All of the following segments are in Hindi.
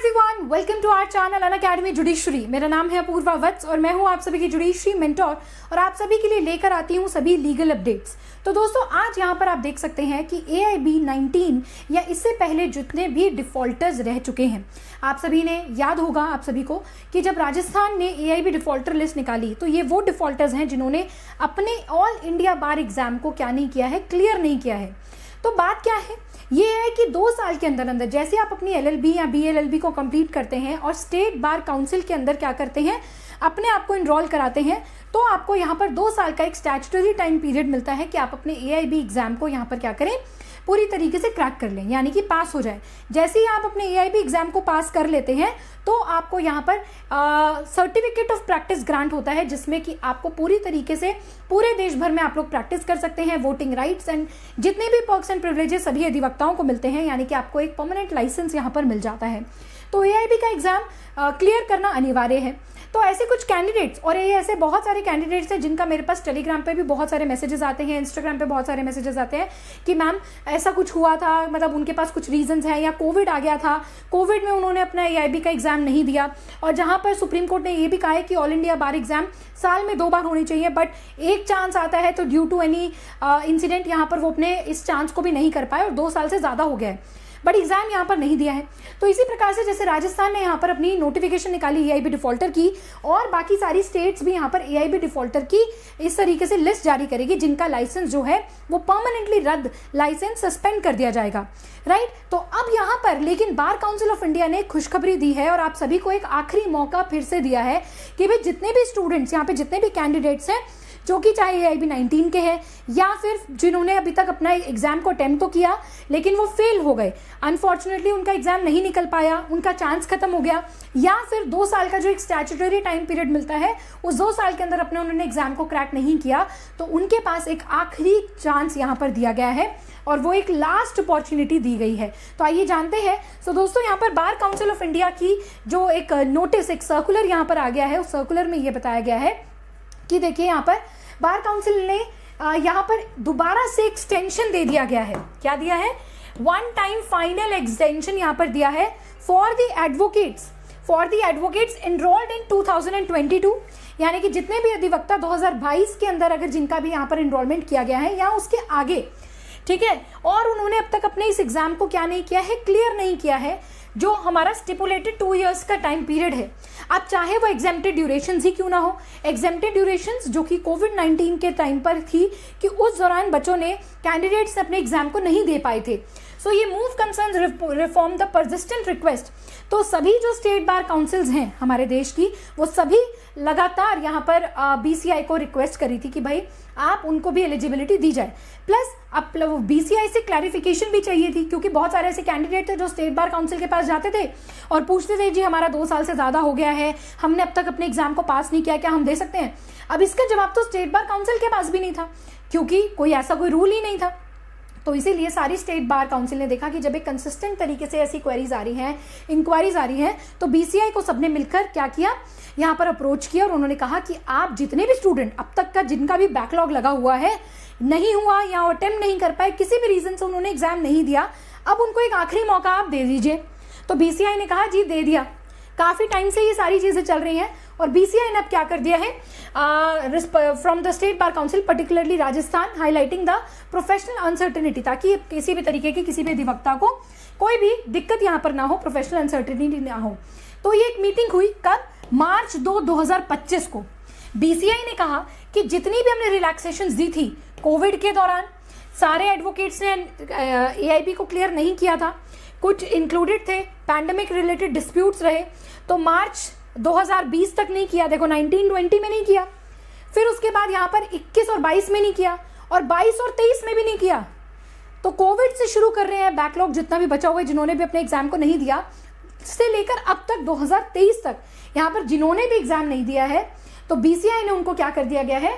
Everyone, welcome to our channel Unacademy judiciary. मेरा नाम है अपूर्वा वत्स और मैं हूं आप सभी की जुडिशरी मेंटोर और आप सभी के लिए लेकर आती हूं सभी लीगल अपडेट्स। तो दोस्तों, आज यहां पर आप देख सकते हैं कि AIB 19 या इससे पहले जितने भी डिफॉल्टर्स रह चुके हैं, आप सभी ने याद होगा आप सभी को कि जब राजस्थान ने AIB डिफॉल्टर लिस्ट निकाली तो ये वो डिफॉल्टर्स हैं जिन्होंने अपने ऑल इंडिया बार एग्जाम को क्या नहीं किया है, क्लियर नहीं किया है। तो बात क्या है, ये है कि 2 साल के अंदर अंदर जैसे आप अपनी LLB या BLLB को कंप्लीट करते हैं और स्टेट बार काउंसिल के अंदर क्या करते हैं, अपने आप को इनरोल कराते हैं, तो आपको यहाँ पर 2 साल का एक स्टैट्यूटरी टाइम पीरियड मिलता है कि आप अपने AIB एग्जाम को यहाँ पर क्या करें, पूरी तरीके से क्रैक कर लें, यानी कि पास हो जाए। जैसे ही आप अपने AIB एग्जाम को पास कर लेते हैं तो आपको यहाँ पर सर्टिफिकेट ऑफ प्रैक्टिस ग्रांट होता है, जिसमें कि आपको पूरी तरीके से पूरे देश भर में आप लोग प्रैक्टिस कर सकते हैं। वोटिंग राइट्स एंड जितने भी पर्क्स एंड प्रिविलेजेस सभी अधिवक्ताओं को मिलते हैं, यानी कि आपको एक परमानेंट लाइसेंस यहाँ पर मिल जाता है। तो AIB का एग्जाम क्लियर करना अनिवार्य है। तो ऐसे कुछ कैंडिडेट्स, और ये ऐसे बहुत सारे कैंडिडेट्स हैं जिनका मेरे पास टेलीग्राम पे भी बहुत सारे मैसेजेस आते हैं, इंस्टाग्राम पे बहुत सारे मैसेजेस आते हैं कि मैम ऐसा कुछ हुआ था, मतलब उनके पास कुछ रीजंस हैं, या कोविड आ गया था, कोविड में उन्होंने अपना AIB का एग्जाम नहीं दिया। और जहां पर सुप्रीम कोर्ट ने ये भी कहा है कि ऑल इंडिया बार एग्जाम साल में 2 बार होनी चाहिए, बट एक चांस आता है तो ड्यू टू एनी इंसिडेंट यहाँ पर वो अपने इस चांस को भी नहीं कर पाए और 2 साल से ज़्यादा हो गया है, बट एग्जाम यहाँ पर नहीं दिया है। तो इसी प्रकार से जैसे राजस्थान ने यहाँ पर अपनी नोटिफिकेशन निकाली AIB डिफॉल्टर की, और बाकी सारी स्टेट्स भी यहाँ पर AIB डिफॉल्टर की इस तरीके से लिस्ट जारी करेगी जिनका लाइसेंस जो है वो परमानेंटली रद्द, लाइसेंस सस्पेंड कर दिया जाएगा, राइट। तो अब यहाँ पर लेकिन बार काउंसिल ऑफ इंडिया ने खुशखबरी दी है और आप सभी को एक आखिरी मौका फिर से दिया है कि भाई जितने भी स्टूडेंट्स यहाँ पे, जितने भी कैंडिडेट्स हैं जो कि चाहे AIB 19 के हैं या फिर जिन्होंने अभी तक अपना एग्जाम को अटेम्प्ट तो किया लेकिन वो फेल हो गए, अनफॉर्चुनेटली उनका एग्जाम नहीं निकल पाया, उनका चांस खत्म हो गया, या फिर 2 साल का जो एक स्टैट्यूटरी टाइम पीरियड मिलता है उस 2 साल के अंदर अपने उन्होंने एग्जाम को क्रैक नहीं किया, तो उनके पास एक आखिरी चांस यहाँ पर दिया गया है और वो एक लास्ट अपॉर्चुनिटी दी गई है। तो आइए जानते हैं। सो दोस्तों, यहाँ पर बार काउंसिल ऑफ इंडिया की जो एक नोटिस, एक सर्कुलर यहाँ पर आ गया है, उस सर्कुलर में ये बताया गया है कि देखिए यहाँ पर बार काउंसिल ने यहाँ पर दोबारा से एक्सटेंशन दे दिया गया है। क्या दिया है? 1 टाइम फाइनल एक्सटेंशन यहाँ पर दिया है for the advocates enrolled in 2022, यानी कि जितने भी अधिवक्ता 2022 के अंदर अगर जिनका भी यहाँ पर एनरोलमेंट किया गया है या उसके आगे, ठीक है, और उन्होंने अब तक अपने इस एग्जाम को क्या नहीं किया है, क्लियर नहीं किया है, जो हमारा स्टिपुलेटेड 2 इयर्स का टाइम पीरियड है। अब चाहे वो एग्जेम्प्टेड ड्यूरेशंस ही क्यों ना हो, एग्जेम्प्टेड ड्यूरेशंस जो कि कोविड-19 के टाइम पर थी कि उस दौरान बच्चों ने, कैंडिडेट्स अपने एग्जाम को नहीं दे पाए थे। सो ये move concern reform the persistent request. तो सभी जो स्टेट बार काउंसिल्स हैं हमारे देश की, वो सभी लगातार यहाँ पर BCI को रिक्वेस्ट करी थी कि भाई आप उनको भी एलिजिबिलिटी दी जाए। प्लस अब BCI से क्लैरिफिकेशन भी चाहिए थी, क्योंकि बहुत सारे ऐसे कैंडिडेट थे जो स्टेट बार काउंसिल के पास जाते थे और पूछते थे जी हमारा 2 साल से ज़्यादा हो गया है, हमने अब तक अपने एग्जाम को पास नहीं किया, क्या हम दे सकते हैं? अब इसका जवाब तो स्टेट बार काउंसिल के पास भी नहीं था, क्योंकि कोई ऐसा कोई रूल ही नहीं था। तो इसीलिए सारी स्टेट बार काउंसिल ने देखा कि जब एक कंसिस्टेंट तरीके से ऐसी क्वेरीज आ रही हैं, इंक्वायरीज आ रही हैं, तो BCI को सबने मिलकर क्या किया, यहाँ पर अप्रोच किया और उन्होंने कहा कि आप जितने भी स्टूडेंट अब तक का जिनका भी बैकलॉग लगा हुआ है, नहीं हुआ या अटेम्प्ट नहीं कर पाए, किसी भी रीजन से उन्होंने एग्जाम नहीं दिया, अब उनको एक आखिरी मौका आप दे दीजिए। तो BCI ने कहा जी दे दिया। काफ़ी टाइम से ये सारी चीज़ें चल रही हैं और BCI ने अब क्या कर दिया है, from the state bar council particularly Rajasthan, highlighting the professional uncertainty, ताकि किसी भी तरीके की किसी भी अधिवक्ता को कोई भी दिक्कत यहाँ पर ना हो, प्रोफेशनल अनसर्टेनिटी ना हो। तो ये एक मीटिंग हुई कब? मार्च 2, 2025 को। BCI ने कहा कि जितनी भी हमने रिलैक्सेशन दी थी कोविड के दौरान, सारे एडवोकेट्स ने AIB को क्लियर नहीं किया था, कुछ इंक्लूडेड थे, पैंडेमिक रिलेटेड डिस्प्यूट्स रहे, तो मार्च 2020 तक नहीं किया, देखो 19-20 में नहीं किया, फिर उसके बाद यहाँ पर 21 और 22 में नहीं किया, और 22 और 23 में भी नहीं किया। तो कोविड से शुरू कर रहे हैं, बैकलॉग जितना भी बचा हुआ है, जिन्होंने भी अपने एग्जाम को नहीं दिया, से लेकर अब तक 2023 तक यहाँ पर जिन्होंने भी एग्जाम नहीं दिया है, तो BCI ने उनको क्या कर दिया गया है,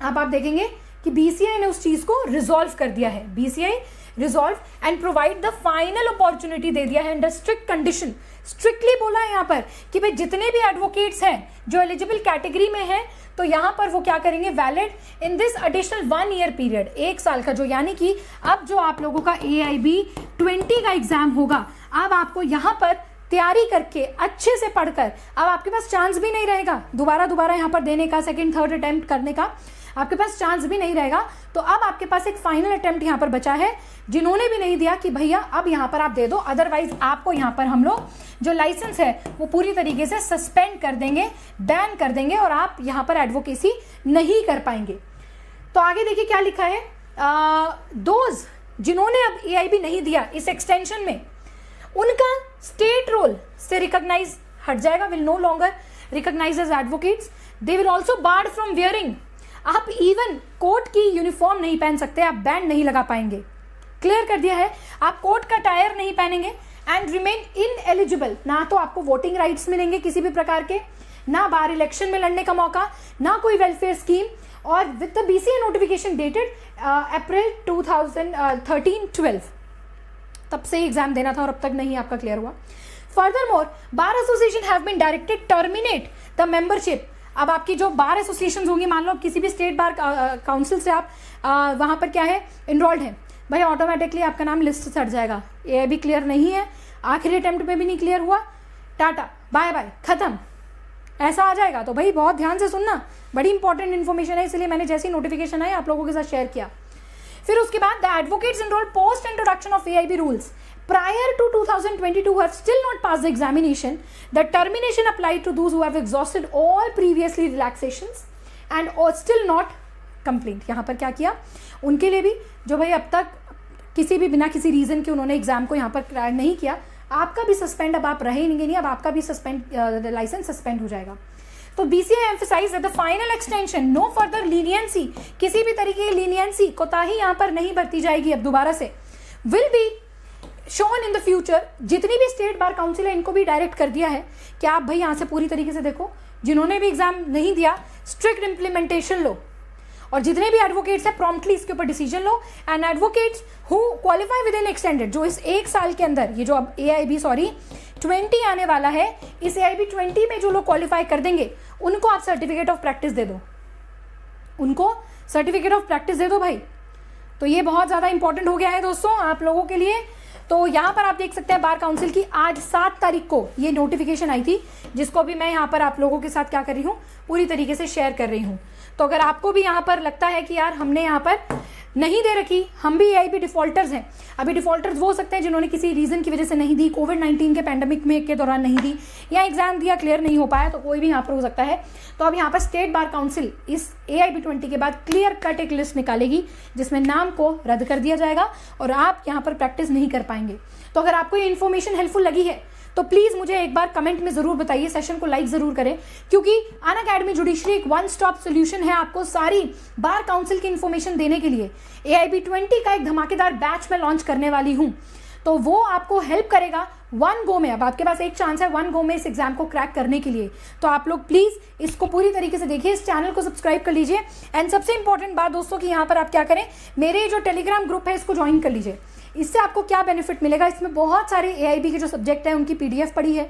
अब आप देखेंगे कि BCI ने उस चीज को रिजॉल्व कर दिया है। BCI resolve and provide the final opportunity दे दिया है अंडर स्ट्रिक्ट कंडीशन। स्ट्रिक्टली बोला है यहाँ पर कि भाई जितने भी एडवोकेट्स हैं जो एलिजिबल कैटेगरी में हैं, तो यहाँ पर वो क्या करेंगे, valid in this additional 1 year period, 1 साल का, जो यानी कि अब जो आप लोगों का AIB 20 का एग्जाम होगा, अब आपको यहाँ पर तैयारी करके अच्छे से पढ़कर अब आपके पास चांस भी नहीं रहेगा दोबारा यहाँ पर देने का, सेकंड थर्ड अटेम्प्ट करने का आपके पास चांस भी नहीं रहेगा। तो अब आपके पास एक फाइनल अटेम्प्ट यहाँ पर बचा है। जिन्होंने भी नहीं दिया कि भैया अब यहाँ पर आप दे दो, अदरवाइज आपको यहाँ पर हम लोग जो लाइसेंस है वो पूरी तरीके से सस्पेंड कर देंगे, बैन कर देंगे और आप यहाँ पर एडवोकेसी नहीं कर पाएंगे। तो आगे देखिए क्या लिखा है, दोज जिन्होंने अब एआईबी नहीं दिया इस एक्सटेंशन में, उनका स्टेट रोल से रिकॉग्नाइज हट जाएगा, will no longer recognise as advocates. They will also barred from wearing, आप इवन कोर्ट की यूनिफॉर्म नहीं पहन सकते, आप बैंड नहीं लगा पाएंगे, क्लियर कर दिया है। आप कोर्ट का टायर नहीं पहनेंगे एंड रिमेन इनएलिजिबल, ना तो आपको वोटिंग राइट्स मिलेंगे किसी भी प्रकार के, ना बार इलेक्शन में लड़ने का मौका, ना कोई वेलफेयर स्कीम। और with the BCA notification dated April 2013-12 तब से एग्जाम देना था और अब तक नहीं आपका क्लियर हुआ। Furthermore bar association have been directed terminate the membership. अब आपकी जो बार एसोसिएशंस होंगी, मान लो किसी भी स्टेट बार काउंसिल से आप वहां पर क्या है इनरोल्ड है, भाई ऑटोमेटिकली आपका नाम लिस्ट से हट जाएगा। एआईबी क्लियर नहीं है, आखिरी अटेम्प्ट में भी नहीं क्लियर हुआ, टाटा बाय बाय खत्म, ऐसा आ जाएगा। तो भाई बहुत ध्यान से सुनना, बड़ी इंपॉर्टेंट इन्फॉर्मेशन है, इसलिए मैंने जैसी नोटिफिकेशन आई आप लोगों के साथ शेयर किया। फिर उसके बाद the advocates enrolled post introduction of AIB rules prior to 2022 who have still not passed the examination. The termination applied to those who have exhausted all previously relaxations and or still not complained. यहाँ पर क्या किया उनके लिए भी, जो भाई अब तक किसी भी बिना किसी रीजन के उन्होंने एग्जाम को यहाँ पर क्रैक नहीं किया, आपका भी सस्पेंड, अब आप रहेंगे नहीं, अब आपका भी सस्पेंड लाइसेंस सस्पेंड हो जाएगा। तो BCA emphasise the final extension, no further leniency, किसी भी तरीके की लीनियंसी कोताही यहाँ पर नहीं बरती जाएगी अब दोबारा से। Will be shown in the future, जितनी भी स्टेट बार काउंसिल है इनको भी डायरेक्ट कर दिया है कि आप भाई यहाँ से पूरी तरीके से देखो, जिन्होंने भी एग्जाम नहीं दिया स्ट्रिक्ट इम्प्लीमेंटेशन लो, और जितने भी एडवोकेट्स हैं प्रॉम्प्टली इसके ऊपर decision low. And advocates who qualify with in extended, जो इस एक साल के अंदर, ये जो अब एआईबी 20 आने वाला है, इस एआईबी 20 में जो लोग क्वालिफाई कर देंगे उनको आप सर्टिफिकेट ऑफ प्रैक्टिस दे दो, उनको सर्टिफिकेट ऑफ प्रैक्टिस दे दो भाई। तो ये बहुत ज़्यादा इंपॉर्टेंट हो गया है दोस्तों आप लोगों के लिए। तो यहाँ पर आप देख सकते हैं बार काउंसिल की आज 7 तारीख को ये नोटिफिकेशन आई थी, जिसको भी मैं यहाँ पर आप लोगों के साथ क्या कर रही हूँ, पूरी तरीके से शेयर कर रही हूँ। तो अगर आपको भी यहाँ पर लगता है कि यार हमने यहाँ पर नहीं दे रखी, हम भी एआईबी डिफॉल्टर्स हैं, अभी डिफॉल्टर्स वो हो सकते हैं जिन्होंने किसी रीजन की वजह से नहीं दी, कोविड-19 के पैंडेमिक में के दौरान नहीं दी, या एग्जाम दिया क्लियर नहीं हो पाया, तो कोई भी यहाँ पर हो सकता है। तो अब यहाँ पर स्टेट बार काउंसिल इस एआईबी 20 के बाद क्लियर कट एक लिस्ट निकालेगी जिसमें नाम को रद्द कर दिया जाएगा और आप यहाँ पर प्रैक्टिस नहीं कर पाएंगे। तो अगर आपको ये इन्फॉर्मेशन हेल्पफुल लगी है तो प्लीज मुझे एक बार कमेंट में जरूर बताइए, सेशन को लाइक जरूर करें, क्योंकि अनअकैडमी जुडिशरी एक वन स्टॉप सोल्यूशन है आपको सारी बार काउंसिल की इन्फॉर्मेशन देने के लिए। एआईबी 20 का एक धमाकेदार बैच में लॉन्च करने वाली हूं, तो वो आपको हेल्प करेगा वन गो में। अब आपके पास एक चांस है वन गो में इस एग्जाम को क्रैक करने के लिए, तो आप लोग प्लीज इसको पूरी तरीके से देखिए, इस चैनल को सब्सक्राइब कर लीजिए। एंड सबसे इंपॉर्टेंट बात दोस्तों कि यहाँ पर आप क्या करें, मेरे जो टेलीग्राम ग्रुप है इसको ज्वाइन कर लीजिए। इससे आपको क्या बेनिफिट मिलेगा, इसमें बहुत सारे एआईबी के जो सब्जेक्ट है उनकी पीडीएफ पड़ी है,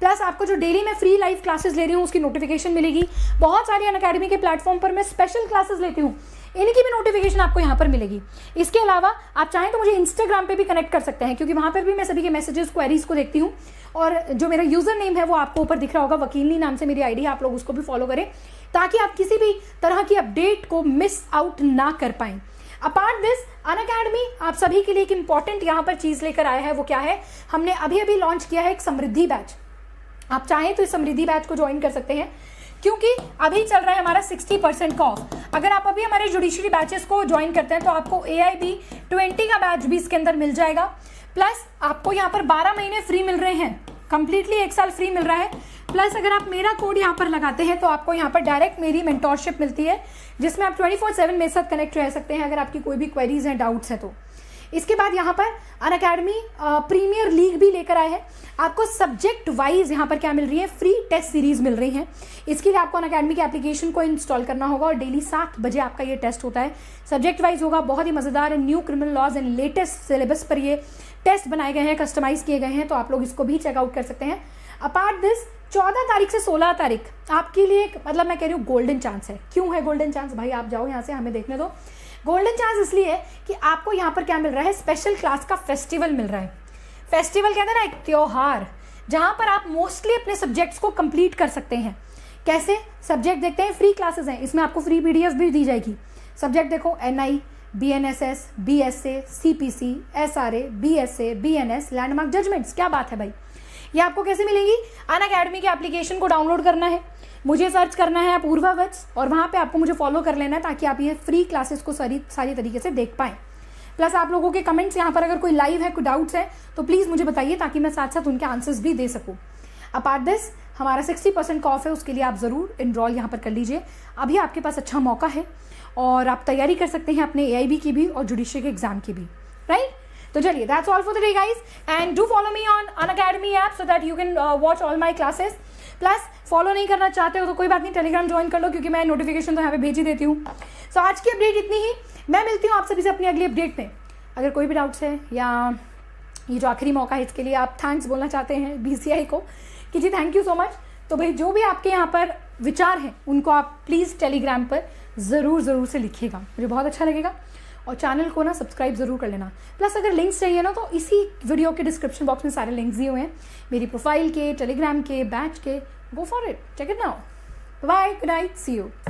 प्लस आपको जो डेली मैं फ्री लाइव क्लासेस ले रही हूँ उसकी नोटिफिकेशन मिलेगी। बहुत सारे अनअकैडमी के प्लेटफॉर्म पर मैं स्पेशल क्लासेस लेती हूँ, इनकी भी नोटिफिकेशन आपको यहाँ पर मिलेगी। इसके अलावा आप चाहें तो मुझे इंस्टाग्राम पे भी कनेक्ट कर सकते हैं, क्योंकि वहाँ पर भी मैं सभी के मैसेजेस क्वेरीज को देखती हूँ, और जो मेरा यूजर नेम है वो आपको ऊपर दिख रहा होगा, वकीलनी नाम से मेरी आईडी है, आप लोग उसको भी फॉलो करें ताकि आप किसी भी तरह की अपडेट को मिस आउट ना कर पाएं। अपार्ट दिस अनअकैडमी आप सभी के लिए एक इंपॉर्टेंट यहाँ पर चीज लेकर आया है, वो क्या है, हमने अभी अभी लॉन्च किया है एक समृद्धि बैच। आप चाहें तो इस समृद्धि बैच को ज्वाइन कर सकते हैं, क्योंकि अभी चल रहा है हमारा 60% का ऑफ। अगर आप अभी हमारे जुडिशरी बैचेस को ज्वाइन करते हैं तो आपको एआईबी 20 का बैच भी इसके अंदर मिल जाएगा, प्लस आपको यहाँ पर 12 महीने फ्री मिल रहे हैं, कंप्लीटली 1 साल फ्री मिल रहा है। प्लस अगर आप मेरा कोड यहाँ पर लगाते हैं तो आपको यहाँ पर डायरेक्ट मेरी मेंटोरशिप मिलती है, जिसमें आप 24/7 मेरे साथ कनेक्ट रह सकते हैं अगर आपकी कोई भी क्वेरीज हैं, डाउट्स हैं तो। इसके बाद यहाँ पर अनअकैडमी प्रीमियर लीग भी लेकर आए हैं, आपको सब्जेक्ट वाइज यहाँ पर क्या मिल रही है, फ्री टेस्ट सीरीज मिल रही है। इसके लिए आपको अनअकैडमी की एप्लीकेशन को इंस्टॉल करना होगा और डेली 7 बजे आपका ये टेस्ट होता है, सब्जेक्ट वाइज होगा, बहुत ही मजेदार है। New criminal laws and latest syllabus पर ये टेस्ट बनाए गए हैं, कस्टमाइज किए गए हैं, तो आप लोग इसको भी चेकआउट कर सकते हैं। अपार्ट दिस 14 तारीख से 16 तारीख आपके लिए मतलब मैं कह रही हूँ गोल्डन चांस है। क्यों है गोल्डन चांस, भाई आप जाओ यहाँ से, हमें देखने दो। गोल्डन चांस इसलिए है कि आपको यहाँ पर क्या मिल रहा है, स्पेशल क्लास का फेस्टिवल मिल रहा है। फेस्टिवल कहते हैं ना एक त्योहार, जहां पर आप मोस्टली अपने सब्जेक्ट्स को कंप्लीट कर सकते हैं। कैसे? सब्जेक्ट देखते हैं, फ्री क्लासेस हैं, इसमें आपको फ्री पीडीएफ भी दी जाएगी। सब्जेक्ट देखो, NI, BNSS, BSA, CPC, SRA, BSA, BNS, landmark judgments. क्या बात है भाई। ये आपको कैसे मिलेंगी? अनअकैडमी के एप्लीकेशन को डाउनलोड करना है, मुझे सर्च करना है अपूर्वा वत्स, और वहाँ पे आपको मुझे फॉलो कर लेना है ताकि आप ये फ्री क्लासेस को सारी तरीके से देख पाएँ। प्लस आप लोगों के कमेंट्स यहाँ पर अगर कोई लाइव है, कोई डाउट्स है तो प्लीज़ मुझे बताइए ताकि मैं साथ साथ उनके आंसर्स भी दे सकूँ। अपार्ट दिस हमारा 60% का ऑफ है, उसके लिए आप ज़रूर इनरोल यहाँ पर कर लीजिए। अभी आपके पास अच्छा मौका है और आप तैयारी कर सकते हैं अपने एआईबी की भी और जुडिशरी के एग्जाम की भी, राइट। तो चलिए, that's all for the day guys, and do follow me on Unacademy app so that you can watch all my classes. Plus follow नहीं करना चाहते हो तो कोई बात नहीं, टेलीग्राम ज्वाइन कर लो क्योंकि मैं नोटिफिकेशन तो यहाँ पे भेज ही देती हूँ। सो आज की अपडेट इतनी ही, मैं मिलती हूँ आप सभी से अपनी अगली अपडेट में। अगर कोई भी डाउट्स है या ये जो आखिरी मौका है इसके लिए आप थैंक्स बोलना चाहते हैं बीसीआई को कि जी थैंक यू सो मच, तो भाई जो भी आपके यहाँ पर विचार हैं उनको आप प्लीज़ टेलीग्राम पर ज़रूर से लिखिएगा, मुझे बहुत अच्छा लगेगा। और चैनल को ना सब्सक्राइब ज़रूर कर लेना। प्लस अगर लिंक्स चाहिए ना तो इसी वीडियो के डिस्क्रिप्शन बॉक्स में सारे लिंक्स दिए हुए हैं, मेरी प्रोफाइल के, टेलीग्राम के, बैच के। Go for it, check it now. Bye, good night, see you.